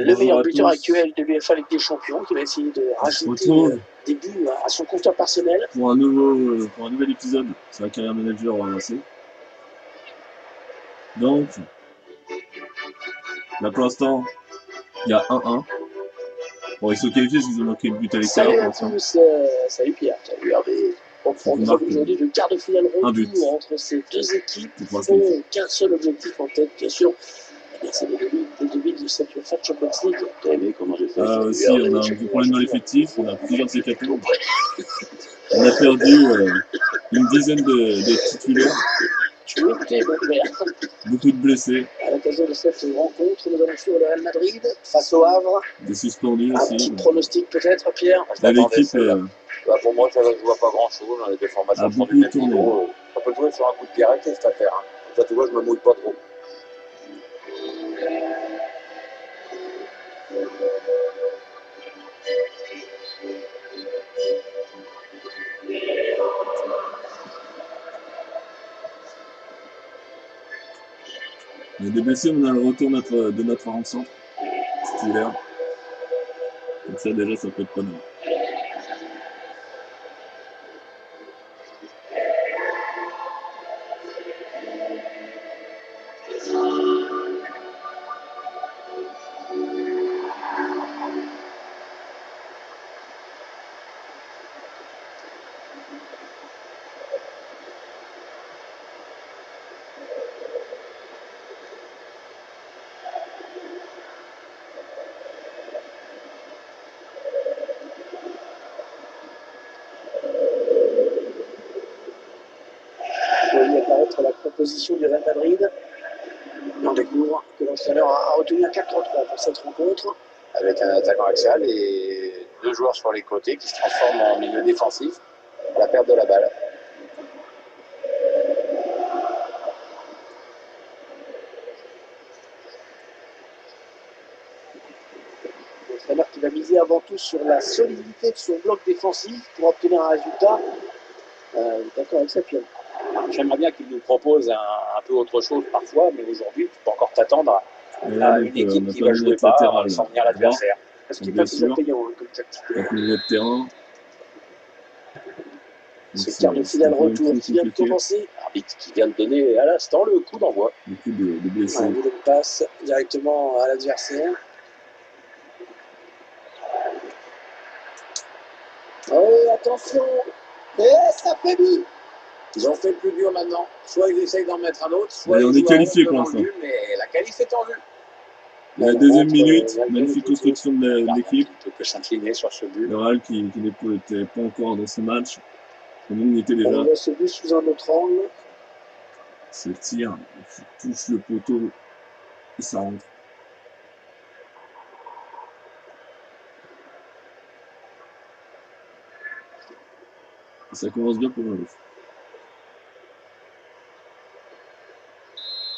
le meilleur buteur tous. actuel de l'UEFA Ligue des Champions, qui va essayer de rajouter des buts à son compteur personnel. Pour un nouvel épisode sur la carrière manager avancée. Donc, là pour l'instant, il y a 1-1. Bon, ils sont qualifiés parce qu'ils ont marqué le but à l'extérieur pour l'instant. Salut Pierre, salut Hervé. On nous aujourd'hui le quart de finale retour entre ces deux équipes qui n'ont qu'un seul objectif en tête, bien sûr. C'est le début de cette UEFA Champions League. Tu as aimé comment j'ai fait aussi, on a un gros problème dans l'effectif, on a plusieurs hécatombes. On a perdu une dizaine de titulaires. Tu étais mon père. Beaucoup de blessés. À l'occasion de cette rencontre, nous allons suivre le Real Madrid face au Havre. Des suspendus un aussi. Petit pronostic peut-être, Pierre. L'équipe, pour moi, ça ne se voit pas grand-chose. Les deux formations sont du même niveau. Ça peut jouer sur un coup de pied arrêté cette affaire. Ça, tu vois, je me mouille pas trop. Il y a des blessés, on a le retour de notre avant-centre titulaire. Donc ça déjà, ça peut être pas mal. Apparaître la composition du Real Madrid. On découvre que l'entraîneur a retenu un 4-3 pour cette rencontre. Avec un attaquant axial et deux joueurs sur les côtés qui se transforment en milieu défensif à la perte de la balle. L'entraîneur qui va miser avant tout sur la solidité de son bloc défensif pour obtenir un résultat d'accord exceptionnel. J'aimerais bien qu'il nous propose un peu autre chose parfois, mais aujourd'hui, tu peux encore t'attendre à une équipe qui va jouer bas sans venir l'adversaire. Parce qu'il n'est pas toujours payant comme tactique. Avec le milieu de terrain. Ce quart de finale retour qui vient de commencer. Arbitre qui vient de donner à l'instant le coup d'envoi. Beaucoup de blessés. Il passe directement à l'adversaire. Oh, attention! Et ça fait but! Ils ont fait le plus dur maintenant. Soit ils essayent d'en mettre un autre, soit on est qualifié pour l'instant. Mais la qualif est en vue. La deuxième minute, magnifique construction de l'équipe. On peut s'incliner sur ce but. Le Real qui n'était pas encore dans ce match. On était déjà. On voit ce but sous un autre angle. Ce tir, il touche le poteau et ça rentre. Et ça commence bien pour le Real.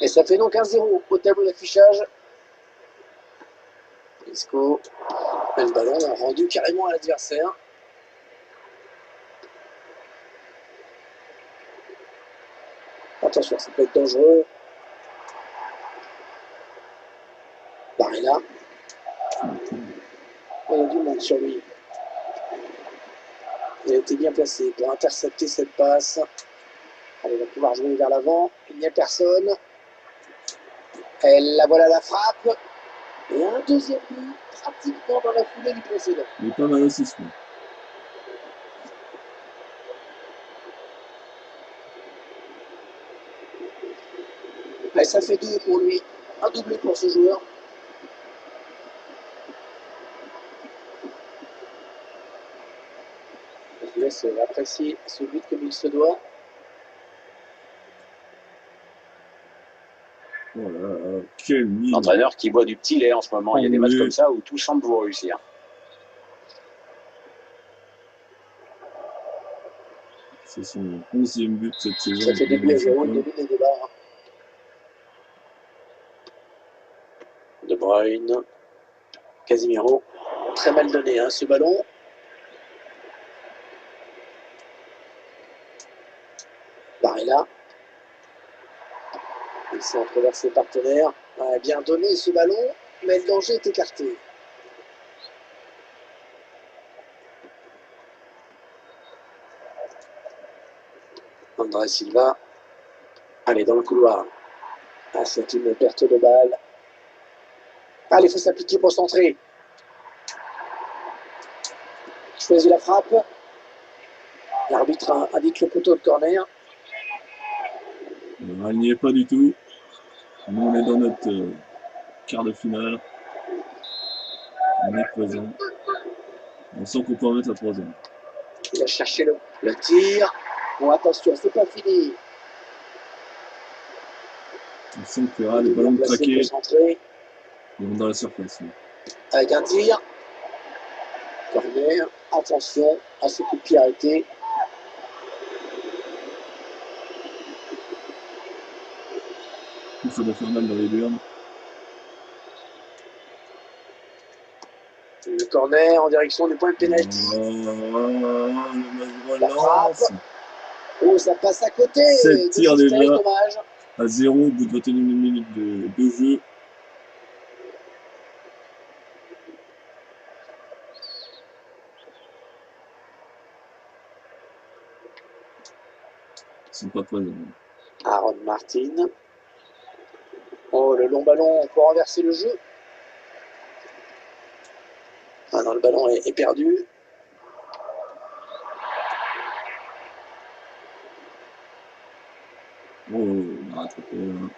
Et ça fait donc 1-0 au tableau d'affichage. Isco, le ballon a rendu carrément à l'adversaire. Attention, ça peut être dangereux. Barilla. Il y a du monde sur lui. Il a été bien placé pour intercepter cette passe. Allez, il va pouvoir jouer vers l'avant. Il n'y a personne. Et la voilà la frappe. Et un deuxième but, pratiquement dans la foulée du précédent. Il est pas mal aussi ce coup. Et ça fait 2 pour lui. Un doublé pour ce joueur. Je laisse apprécier ce but comme il se doit. Voilà, quel mine. L'entraîneur qui boit du petit lait en ce moment. Il y a des matchs comme ça où tout semble vous réussir. C'est son 11e but cette saison. Ça fait des buts à 0, il domine les débats. De Bruyne. Casemiro. Très mal donné ce ballon. Barella. Il s'est entre vers ses partenaires. Bien donné ce ballon. mais le danger est écarté. André Silva. Allez, dans le couloir. Ah, c'est une perte de balle. Allez, il faut s'appliquer pour centrer. Choisit la frappe. L'arbitre indique le poteau de corner. Elle n'y est pas du tout. Nous, on est dans notre quart de finale. On est présent. On sent qu'on peut en mettre la troisième. Il a cherché le tir. Bon, attention, c'est pas fini. On sent que les ballons craqués. Ils vont dans la surface. Oui. Avec un tir. Corner. Attention à ce coup de pied arrêté. Il faut faire mal dans les burnes. Le corner en direction du point de pénalty. La frappe. Oh, ça passe à côté. 7 tirs déjà. Dommage. À 0 au bout de 21 minutes de jeu. Ils sont pas présents. Aaron Martin. Oh, le long ballon pour renverser le jeu. Ah non, le ballon est perdu. Oh, on a rattrapé là.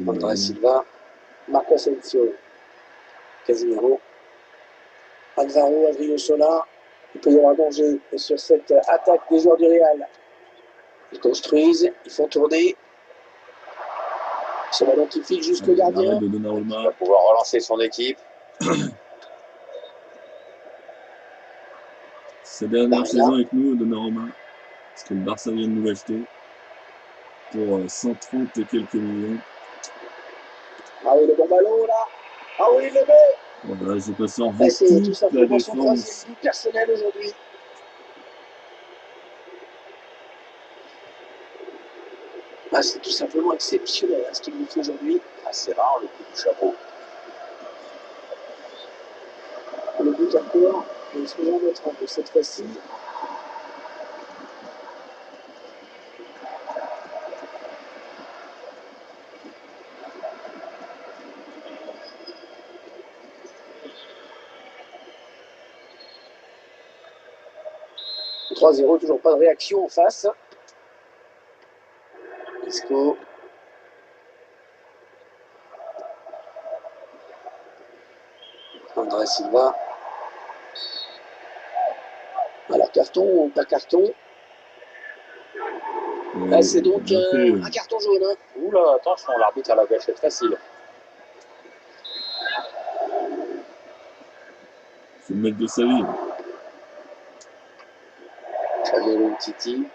André Silva. Marco Asensio. Casemiro. Alvaro Adriozola. Il peut y avoir danger sur cette attaque des joueurs du Real. Ils construisent, ils font tourner. Ce ballon qui file jusqu'au gardien. Il va pouvoir relancer son équipe. Sa dernière saison avec nous, Donnarumma. Parce que le Barça vient de nous l'acheter. Pour 130 et quelques millions. Ah oui, le bon ballon là. Ah oui, il le met. Voilà, j'ai passé en C'est tout toute la simplement son défense. troisième but personnel aujourd'hui. Ah, c'est tout simplement exceptionnel hein, ce qu'il nous fait aujourd'hui. Ah, c'est rare le coup du chapeau. Le but encore, mais souvent notre angle cette fois-ci. « 3-0, toujours pas de réaction en face. Isco. André Silva. Alors, carton ou pas carton? Là, c'est donc un carton jaune. Hein. Oula, attention, l'arbitre a la gâchette facile. C'est le maître de sa vie. Samuel Titi.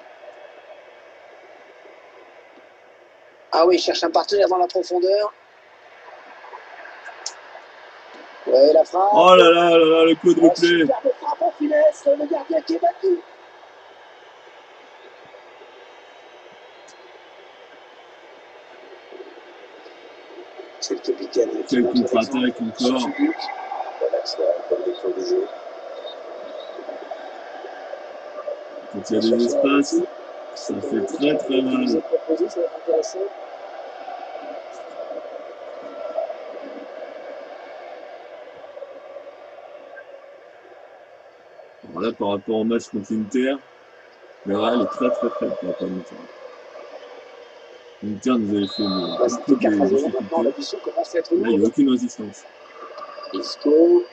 Ah oui, il cherche un partenaire dans la profondeur. Ouais, la frappe. Oh là là, le quadruplé. Superbe frappe en finesse, le gardien qui est battu. C'est le capitaine. Quel contre-attaque encore. Quand il y a des espaces, ça fait très très mal. Ça va être intéressant. Alors là, par rapport au match contre l'Inter, le Real est très très faible par rapport à l'Inter. L'Inter nous avait fait beaucoup de difficultés. Là, il n'y a aucune résistance. Isco.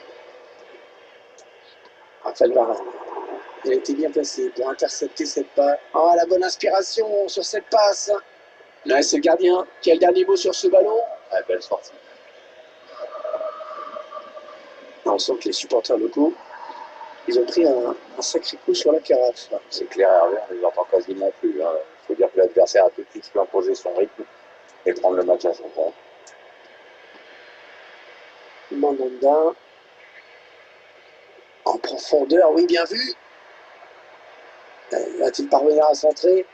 Raphaël Varane. Il a été bien placé pour intercepter cette passe. Oh, la bonne inspiration sur cette passe. Là, c'est le gardien qui a le dernier mot sur ce ballon. Ah, belle sortie. On sent que les supporters locaux, ils ont pris un sacré coup sur la carafe. C'est clair, Hervé, on ne les entend quasiment plus. Hein. Il faut dire que l'adversaire a tout de suite pu imposer son rythme et prendre le match à son compte. Mandanda. En profondeur, oui, bien vu. Va-t-il parvenir à centrer?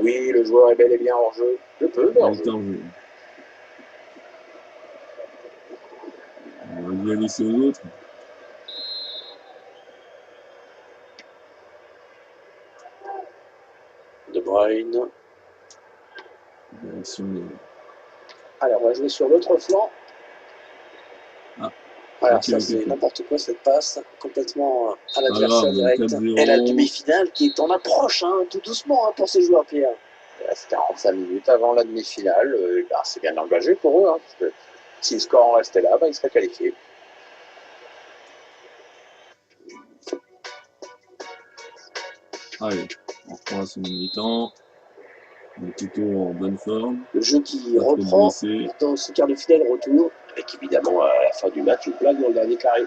Oui, le joueur est bel et bien hors jeu. De peu, mais hors jeu. On va bien laisser aux autres. De Bruyne. Direction de... Allez, on va jouer sur l'autre flanc. Ah. Alors Okay, ça c'est n'importe quoi cette passe, complètement à l'adversaire direct. 4-0. Et la demi-finale qui est en approche, hein, tout doucement hein, pour ces joueurs, Pierre. Il reste 45 minutes avant la demi-finale. C'est bien engagé pour eux, hein, parce que si le score en restait là, ils seraient qualifiés. Allez, on reprend la seconde mi-temps. On est plutôt en bonne forme. Le jeu qui reprend dans ce quart de finale retour, avec évidemment à la fin du match une blague dans le dernier carré.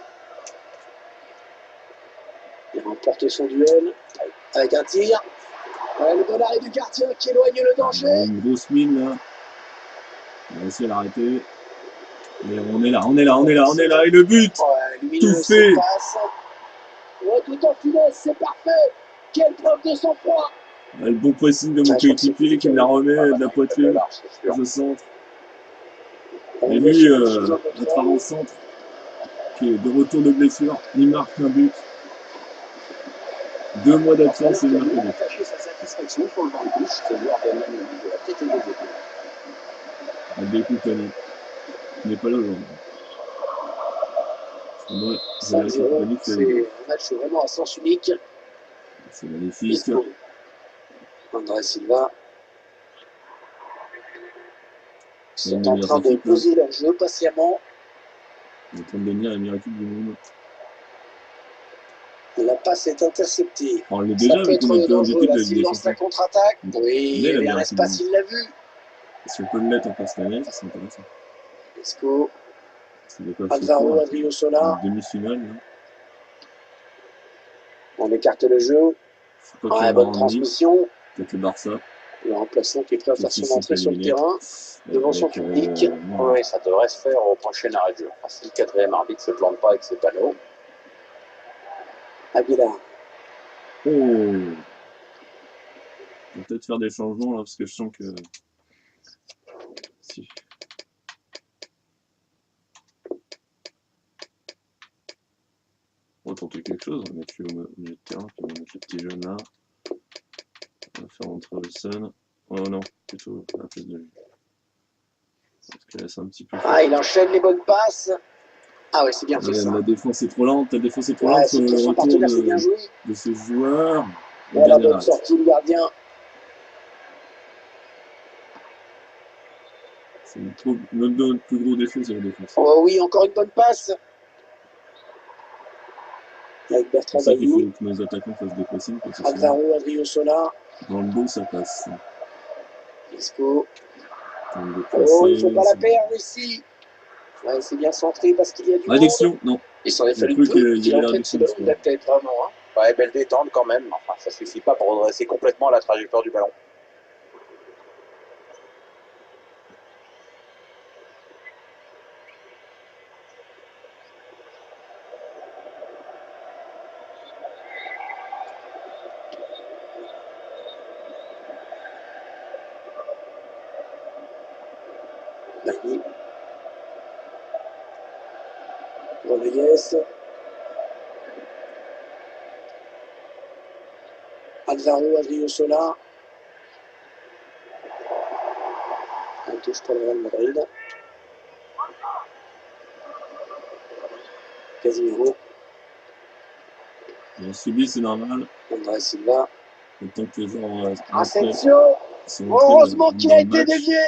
Il remporte son duel avec un tir. Ouais, le bon arrêt du gardien qui éloigne le danger. Une grosse mine là. On va essayer de l'arrêter. Et on est là, et le but ouais, tout fait. Ouais, tout en finesse, c'est parfait. Quelle preuve de sang-froid. Le bon pressing de mon coéquipier qui me la remet de la poitrine. Je centre. Et lui, notre avant-centre, qui est de retour de blessure, il marque un but. 2 mois d'absence et il marque un but. Abdelkou Kane, qui n'est pas là aujourd'hui. Moi, c'est un match vraiment à sens unique. C'est magnifique. André Silva. Ils sont en train de poser leur jeu patiemment. Ils sont en train de devenir la meilleure équipe du monde. La passe est interceptée. On l'a déjà ça peut être dangereux là s'il lance la contre-attaque. Oui, il y avait un espace, il l'a vu. Si on peut le mettre en passe gagnée, ça serait intéressant. Isco. Alvaro Adriozola. Demi-finale. On écarte le jeu. Ouais, bonne transmission. Peut-être le Barça. Le remplaçant qui est prêt à faire son entrée sur le terrain. Devant son public. Oui, ça devrait se faire au prochain arrêt de jeu. Si le quatrième arbitre ne se plante pas avec ses panneaux. Aguilar. Oh! On va peut-être faire des changements là parce que je sens que. Si. On va tenter quelque chose, on va mettre lui au milieu de terrain, puis on va mettre le petit jeune là. On va faire entrer Wilson. Oh non, plutôt à la place de lui. Parce que là c'est un petit peu. Ah, il enchaîne les bonnes passes. Ah ouais, c'est bien fait ça. La défense est trop lente, la défense est trop lente sur le retour de ces joueurs. Et la bonne sortie du gardien. C'est notre plus gros défaut, c'est la défense. Oh oui, encore une bonne passe. Avec Bertrand Bailly. C'est ça qu'il faut que nos attaquants fassent des pressings. Alvaro Adriozola. Dans le dos, ça passe. Isco. Oh, il ne faut pas la perdre ici. Ouais, c'est bien centré parce qu'il y a du addiction, non. Il s'en est fallu peu qu'il entraîne ce ballon de la tête, vraiment. Hein. Ouais, belle détente quand même. Enfin, ça suffit pas pour redresser complètement la trajectoire du ballon. Rodriguez. Alvaro Adriozola. Un touche pour le Real Madrid. Casemiro. On subit, c'est normal. André Silva. Autant que les gens. Asensio. Heureusement qu'il a été dévié.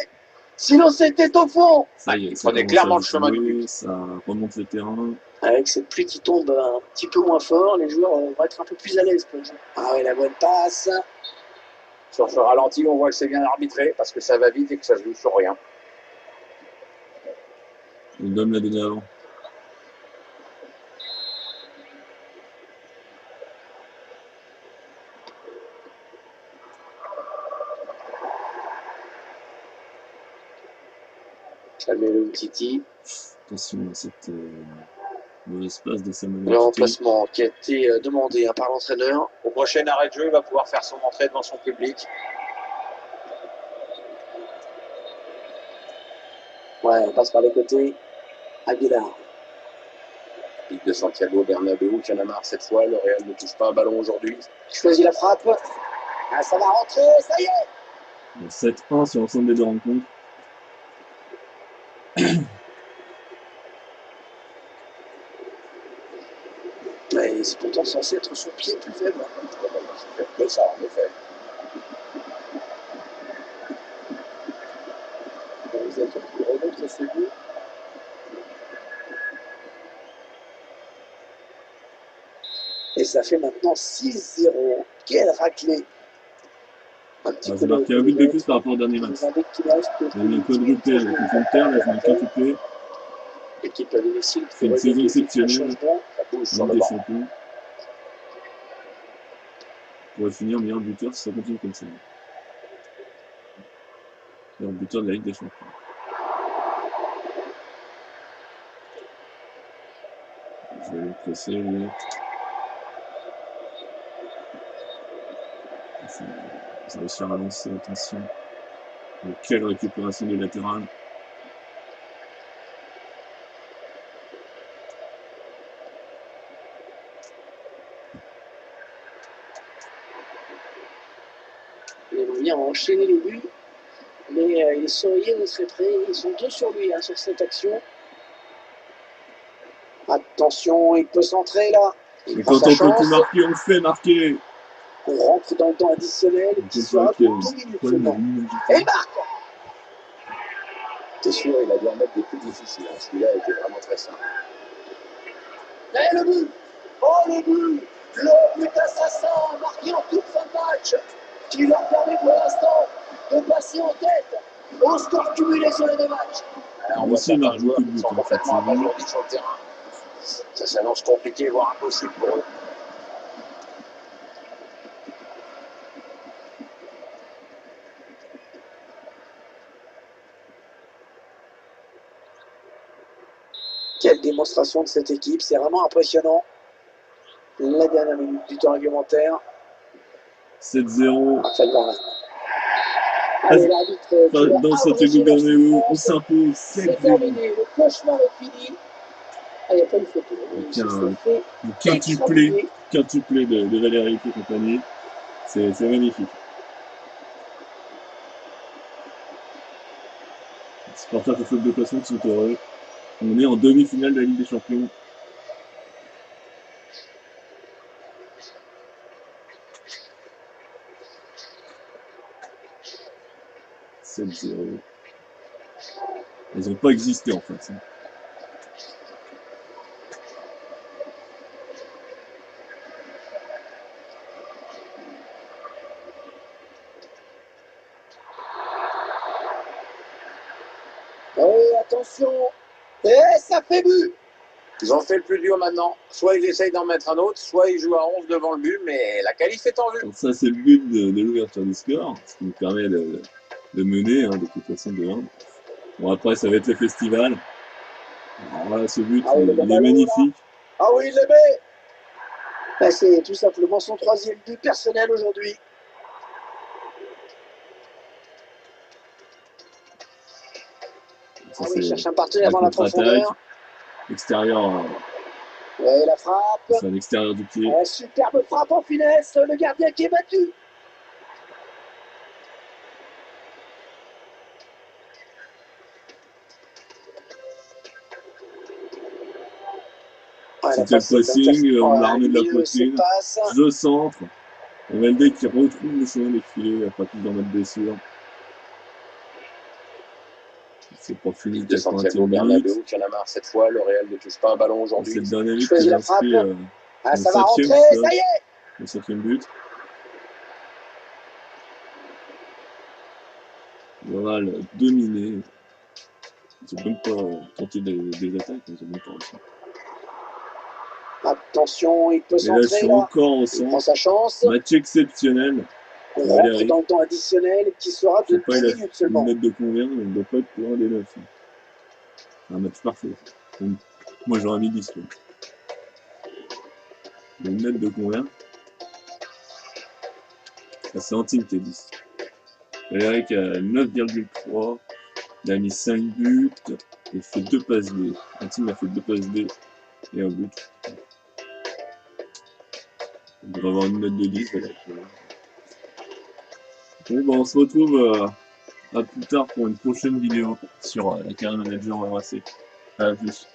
Sinon, c'était au fond. Ça y est, il prenait clairement le chemin du but. Ça remonte le terrain. Avec cette pluie qui tombe un petit peu moins fort, les joueurs vont être un peu plus à l'aise pour le jeu. Ah oui, la bonne passe. Sur ce ralenti, on voit que c'est bien arbitré parce que ça va vite et que ça se joue sur rien. Le Dom l'a donné avant. Samuel Titi. Attention à cette mauvaise passe de Samuel. Le remplacement qui a été demandé par l'entraîneur. Au prochain arrêt de jeu, il va pouvoir faire son entrée devant son public. Ouais, on passe par les côtés. Aguilar. Pique de Santiago Bernabéu qui en a marre cette fois. Le Real ne touche pas un ballon aujourd'hui. Choisit la frappe. Ah, ça va rentrer, ça y est. 7-1 sur l'ensemble des deux rencontres. Mais c'est pourtant censé être son pied plus faible. Que ça, en effet. Vous êtes qui remonte ce but. Et ça fait maintenant 6-0. Quelle raclée. C'est marqué un but de plus par rapport au dernier match. Il a mis un quadruplé avec une terre, là, il a mis un quintuplé. L'équipe à domicile. C'est une saison exceptionnelle. Sur Ligue le des banc. champions. On pourrait finir meilleur buteur si ça continue comme ça. Meilleur buteur de la Ligue des champions. Je vais le presser, lui. Il va réussir à lancer, attention. Quelle récupération du latéral. Il aimerait bien enchaîner les buts, mais il est surveillé, il serait prêt. Ils sont deux sur lui sur cette action. Attention, il peut centrer là. Et quand on peut tout marquer, on le fait marquer. On rentre dans le temps additionnel qui sera de 2 minutes seulement. Et il marque. C'est sûr, il a dû en mettre des plus difficiles. Celui-là était vraiment très simple. Et le but. Oh le but. Le but assassin marqué en toute fin de match, qui leur permet pour l'instant de passer en tête au score cumulé sur les deux matchs. Alors, on voit certains joueurs qui sont complètement abasourdis sur le terrain. Ça s'annonce compliqué, voire impossible pour eux. Quelle démonstration de cette équipe, c'est vraiment impressionnant. La dernière minute du temps réglementaire. 7-0. Allez, l'arbitre. Dans Santiago Bernabéu, on s'impose. C'est terminé, le cauchemar est fini. Ah, il n'y a pas une photo. Quintuplé de Valérie et compagnie. C'est magnifique. Les supporters de faute de poisson sont heureux. On est en demi-finale de la Ligue des Champions. Ils n'ont pas existé en fait. Oui, attention. Et ça fait but. Ils ont fait le plus dur maintenant. Soit ils essayent d'en mettre un autre, soit ils jouent à 11 devant le but, mais la qualif est en vue. Donc ça, c'est le but de l'ouverture du score, ce qui nous permet de mener de toute façon de 1. Bon, après, ça va être le festival. Alors, voilà, ce but, il est magnifique. Ah oui, il le met. C'est tout simplement son 3e but personnel aujourd'hui. Ça, il cherche un partenaire dans la profondeur. Extérieur. Ouais, la frappe. C'est à l'extérieur du pied. Superbe frappe en finesse. Le gardien qui est battu. C'était le pressing, on l'a remis de la poitrine. Je centre. MLD qui retrouve le chemin des filets après plusieurs mois de blessure. C'est pas fini de Santiago Bernabéu qui en a marre cette fois. Le Real ne touche pas un ballon aujourd'hui. C'est le dernier but qui a inscrit ça va rentrer, ça y est. Le 7e but. L'Oral dominé. Ils n'ont même pas tenté des attaques, ils n'ont même pas réussi. Attention, il peut centrer là. Encore au centre. Il prend sa chance. Match exceptionnel. On rentre dans le temps additionnel qui sera de 2 minutes seulement. Une note de combien? Il ne doit pas être pour un des 9. Un match parfait. Moi j'aurais mis 10. Une note de combien? C'est un centime, t'es 10. Eric à 9,3. Il a mis 5 buts et fait 2 passes D. Un team a fait 2 passes D et un but. On devrait avoir une note de 10. Bon, bah, on se retrouve à plus tard pour une prochaine vidéo sur la carrière manager RAC. À plus.